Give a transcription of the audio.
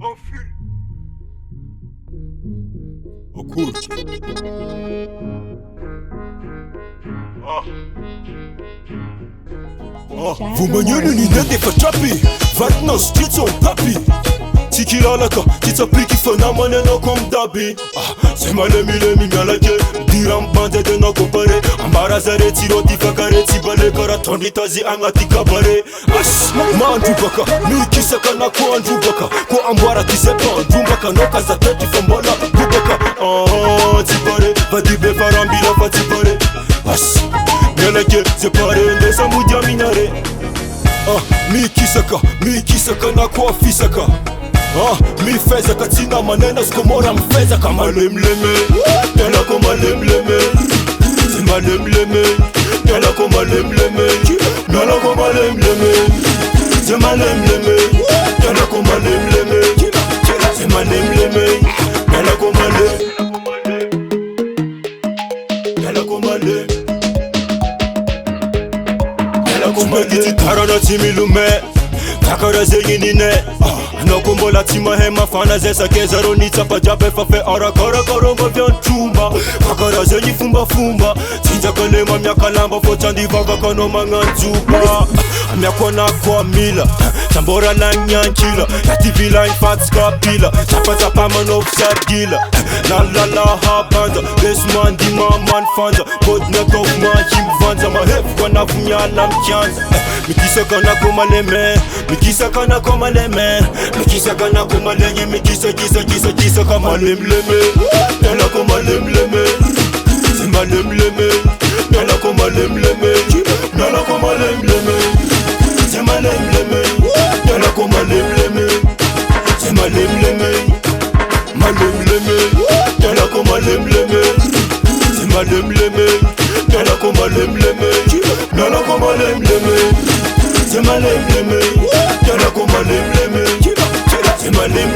Enfile. Au cool. Vous maniez l'unité des fachapi. Maintenant streets on papi. Tiki la laka, tita piki fana maneno comme dabi. C'est malemi mialake. Diram bande de no compare. Ambarazare tiro tifakare tibale kara tondi tazi angati kabare. As mandu baka, mi kisaka na ko andu baka. Ko ambara tisepa andu baka no kaza teti fombola bubaka. Tibare, vadibe farambila fatibare. As mialake separe ndesa mudia minare. Mi kisaka na ko afisaka. Mi fezaka tina manena skomora mfezaka malemleme. Yala ko malemleme. C'est malemleme. Yala ko malemleme. Yala ko malemleme. C'est malemleme. Yala ko malemleme. C'est malemleme. Yala ko malemleme. Yala ko malemleme. Yala ko malemleme. Tarana timilume. Takara zenginine. Nakombola tima hema fana zesa kezaro nitapa jape fafe arakara karongo vyan chumba. Kakara zenyi fumba fumba. Tinja kalema miaka lamba fochandi vanga kano manganzuba. Miakona kwa mila. Tambora la nyankila. Yativila infatska pila. Tapa manofsad gila. La habanda. Besman di man fanda. Bodnek of man him vanza. Mahef wana funyala mkianza. Mikisaka na komaleme. Mikisaka na komaleme. Mikisaka na komaleme. Mikisa kama lemleme. Yala koma lemleme. C'est malemleme. Yala koma lemleme. Yala koma lemleme. C'est malemleme. Yala koma lemleme. C'est malemleme. Malemleme. Yala koma lemleme. C'est malemleme. Yala koma lemleme. Yala koma lemleme. C'est malemleme. Yala koma lemleme. C'est malemleme.